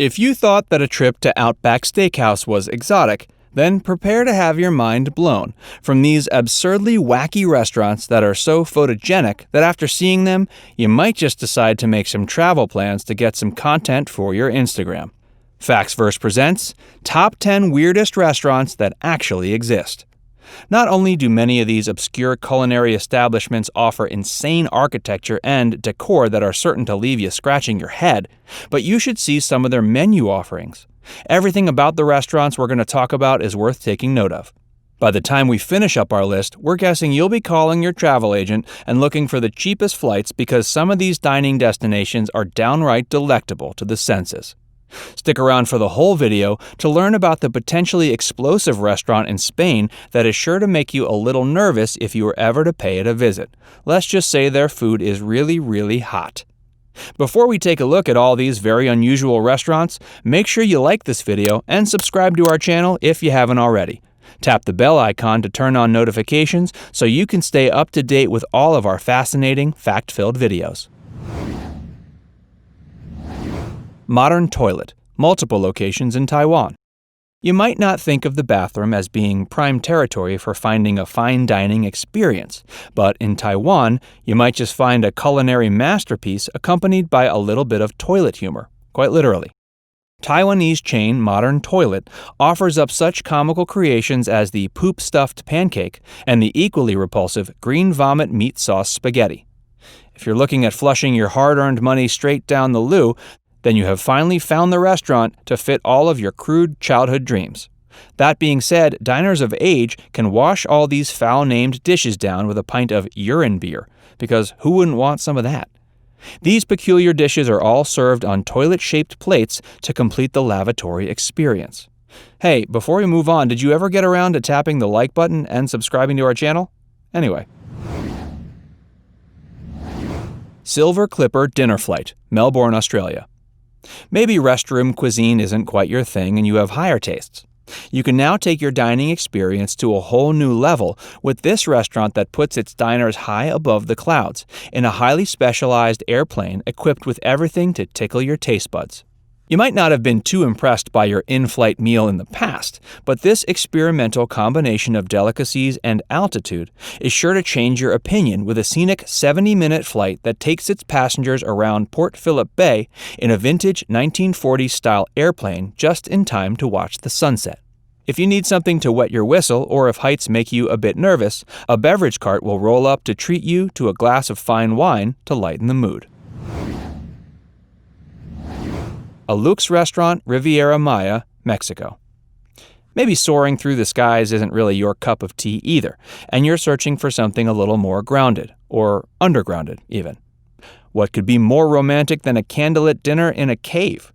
If you thought that a trip to Outback Steakhouse was exotic, then prepare to have your mind blown from these absurdly wacky restaurants that are so photogenic that after seeing them, you might just decide to make some travel plans to get some content for your Instagram. Factsverse presents Top 10 Weirdest Restaurants That Actually Exist. Not only do many of these obscure culinary establishments offer insane architecture and decor that are certain to leave you scratching your head, but you should see some of their menu offerings. Everything about the restaurants we're going to talk about is worth taking note of. By the time we finish up our list, we're guessing you'll be calling your travel agent and looking for the cheapest flights because some of these dining destinations are downright delectable to the senses. Stick around for the whole video to learn about the potentially explosive restaurant in Spain that is sure to make you a little nervous if you were ever to pay it a visit. Let's just say their food is really, really hot. Before we take a look at all these very unusual restaurants, make sure you like this video and subscribe to our channel if you haven't already. Tap the bell icon to turn on notifications so you can stay up to date with all of our fascinating, fact-filled videos. Modern toilet, multiple locations in Taiwan. You might not think of the bathroom as being prime territory for finding a fine dining experience, but in Taiwan, you might just find a culinary masterpiece accompanied by a little bit of toilet humor, quite literally. Taiwanese chain Modern Toilet offers up such comical creations as the poop-stuffed pancake and the equally repulsive green vomit meat sauce spaghetti. If you're looking at flushing your hard-earned money straight down the loo, then you have finally found the restaurant to fit all of your crude childhood dreams. That being said, diners of age can wash all these foul-named dishes down with a pint of urine beer, because who wouldn't want some of that? These peculiar dishes are all served on toilet-shaped plates to complete the lavatory experience. Hey, before we move on, did you ever get around to tapping the like button and subscribing to our channel? Anyway. Silver Clipper Dinner Flight, Melbourne, Australia. Maybe restroom cuisine isn't quite your thing and you have higher tastes. You can now take your dining experience to a whole new level with this restaurant that puts its diners high above the clouds in a highly specialized airplane equipped with everything to tickle your taste buds. You might not have been too impressed by your in-flight meal in the past, but this experimental combination of delicacies and altitude is sure to change your opinion with a scenic 70-minute flight that takes its passengers around Port Phillip Bay in a vintage 1940s-style airplane just in time to watch the sunset. If you need something to wet your whistle or if heights make you a bit nervous, a beverage cart will roll up to treat you to a glass of fine wine to lighten the mood. Alux Restaurant, Riviera Maya, Mexico. Maybe soaring through the skies isn't really your cup of tea either, and you're searching for something a little more grounded, or undergrounded even. What could be more romantic than a candlelit dinner in a cave?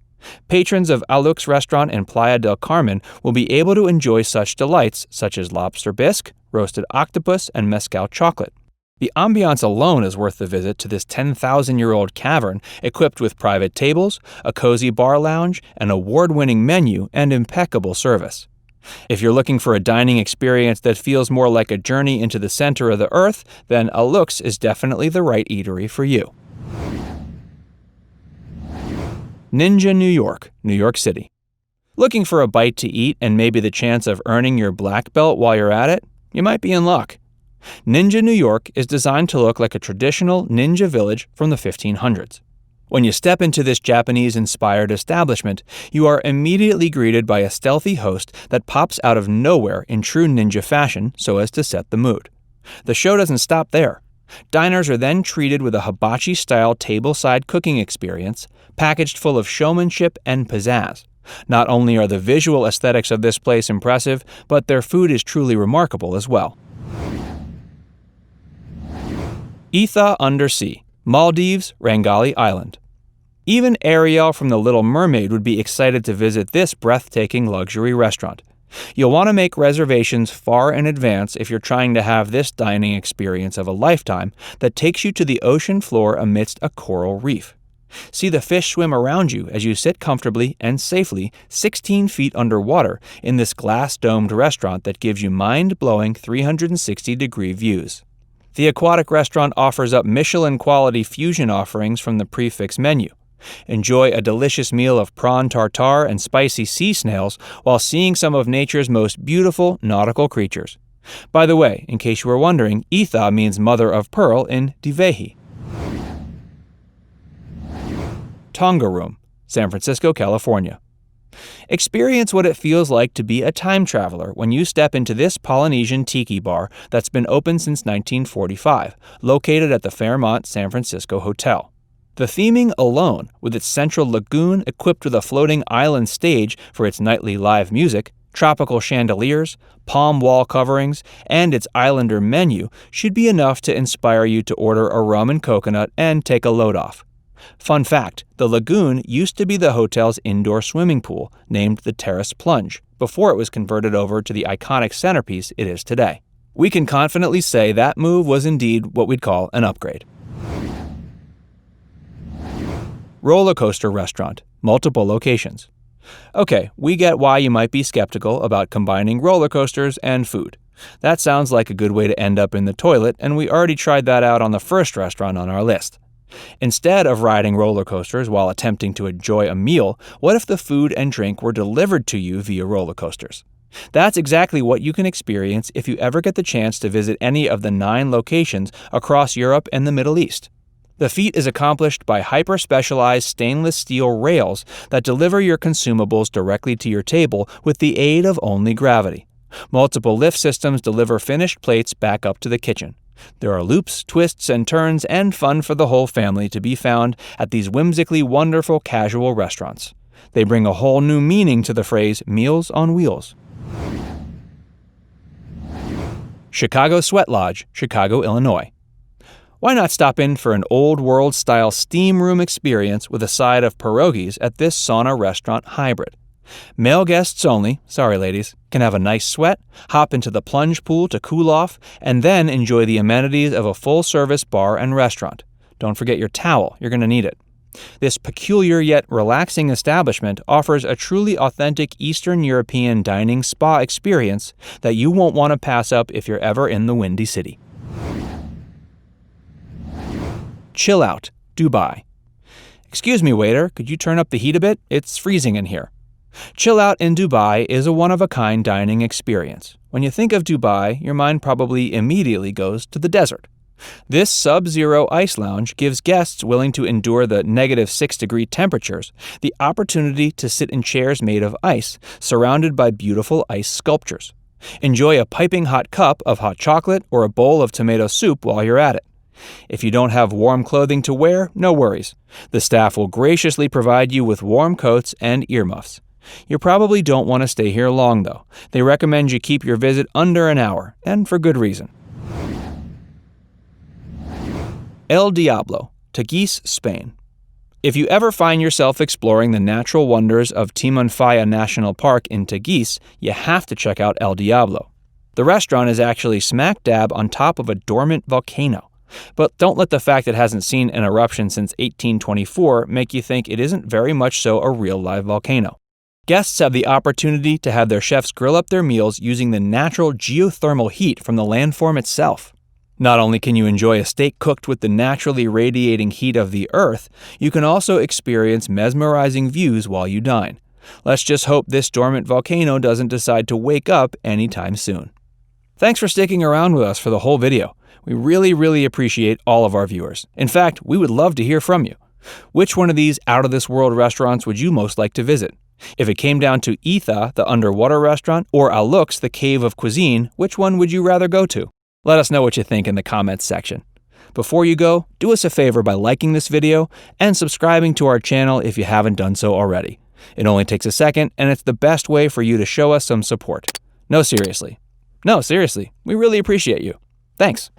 Patrons of Alux Restaurant in Playa del Carmen will be able to enjoy such delights such as lobster bisque, roasted octopus, and mezcal chocolate. The ambiance alone is worth the visit to this 10,000-year-old cavern equipped with private tables, a cozy bar lounge, an award-winning menu, and impeccable service. If you're looking for a dining experience that feels more like a journey into the center of the earth, then Alux is definitely the right eatery for you. Ninja New York, New York City. Looking for a bite to eat and maybe the chance of earning your black belt while you're at it? You might be in luck. Ninja New York is designed to look like a traditional ninja village from the 1500s. When you step into this Japanese-inspired establishment, you are immediately greeted by a stealthy host that pops out of nowhere in true ninja fashion so as to set the mood. The show doesn't stop there. Diners are then treated with a hibachi-style tableside cooking experience, packaged full of showmanship and pizzazz. Not only are the visual aesthetics of this place impressive, but their food is truly remarkable as well. Etha Undersea, Maldives, Rangali Island. Even Ariel from The Little Mermaid would be excited to visit this breathtaking luxury restaurant. You'll want to make reservations far in advance if you're trying to have this dining experience of a lifetime that takes you to the ocean floor amidst a coral reef. See the fish swim around you as you sit comfortably and safely 16 feet underwater in this glass-domed restaurant that gives you mind-blowing 360-degree views. The aquatic restaurant offers up Michelin-quality fusion offerings from the prix fixe menu. Enjoy a delicious meal of prawn tartare and spicy sea snails while seeing some of nature's most beautiful nautical creatures. By the way, in case you were wondering, etha means mother of pearl in Divehi. Tonga Room, San Francisco, California. Experience what it feels like to be a time traveler when you step into this Polynesian tiki bar that's been open since 1945, located at the Fairmont San Francisco Hotel. The theming alone, with its central lagoon equipped with a floating island stage for its nightly live music, tropical chandeliers, palm wall coverings, and its islander menu, should be enough to inspire you to order a rum and coconut and take a load off. Fun fact, the lagoon used to be the hotel's indoor swimming pool, named the Terrace Plunge, before it was converted over to the iconic centerpiece it is today. We can confidently say that move was indeed what we'd call an upgrade. Roller coaster restaurant, multiple locations. Okay, we get why you might be skeptical about combining roller coasters and food. That sounds like a good way to end up in the toilet, and we already tried that out on the first restaurant on our list. Instead of riding roller coasters while attempting to enjoy a meal, what if the food and drink were delivered to you via roller coasters? That's exactly what you can experience if you ever get the chance to visit any of the 9 locations across Europe and the Middle East. The feat is accomplished by hyper-specialized stainless steel rails that deliver your consumables directly to your table with the aid of only gravity. Multiple lift systems deliver finished plates back up to the kitchen. There are loops, twists, and turns, and fun for the whole family to be found at these whimsically wonderful casual restaurants. They bring a whole new meaning to the phrase meals on wheels. Chicago Sweat Lodge, Chicago, Illinois. Why not stop in for an old world-style steam room experience with a side of pierogies at this sauna restaurant hybrid? Male guests only, sorry ladies, can have a nice sweat, hop into the plunge pool to cool off, and then enjoy the amenities of a full-service bar and restaurant. Don't forget your towel, you're going to need it. This peculiar yet relaxing establishment offers a truly authentic Eastern European dining spa experience that you won't want to pass up if you're ever in the Windy City. Chill Out, Dubai. Excuse me, waiter, could you turn up the heat a bit? It's freezing in here. Chill Out in Dubai is a one-of-a-kind dining experience. When you think of Dubai, your mind probably immediately goes to the desert. This sub-zero ice lounge gives guests willing to endure the -6-degree temperatures the opportunity to sit in chairs made of ice, surrounded by beautiful ice sculptures. Enjoy a piping hot cup of hot chocolate or a bowl of tomato soup while you're at it. If you don't have warm clothing to wear, no worries. The staff will graciously provide you with warm coats and earmuffs. You probably don't want to stay here long, though. They recommend you keep your visit under an hour, and for good reason. El Diablo, Teguise, Spain. If you ever find yourself exploring the natural wonders of Timanfaya National Park in Teguise, you have to check out El Diablo. The restaurant is actually smack dab on top of a dormant volcano. But don't let the fact it hasn't seen an eruption since 1824 make you think it isn't very much so a real live volcano. Guests have the opportunity to have their chefs grill up their meals using the natural geothermal heat from the landform itself. Not only can you enjoy a steak cooked with the naturally radiating heat of the earth, you can also experience mesmerizing views while you dine. Let's just hope this dormant volcano doesn't decide to wake up anytime soon. Thanks for sticking around with us for the whole video. We really appreciate all of our viewers. In fact, we would love to hear from you. Which one of these out-of-this-world restaurants would you most like to visit? If it came down to Etha, the underwater restaurant, or Alux, the cave of cuisine, which one would you rather go to? Let us know what you think in the comments section. Before you go, do us a favor by liking this video and subscribing to our channel if you haven't done so already. It only takes a second, and it's the best way for you to show us some support. No, seriously, we really appreciate you. Thanks.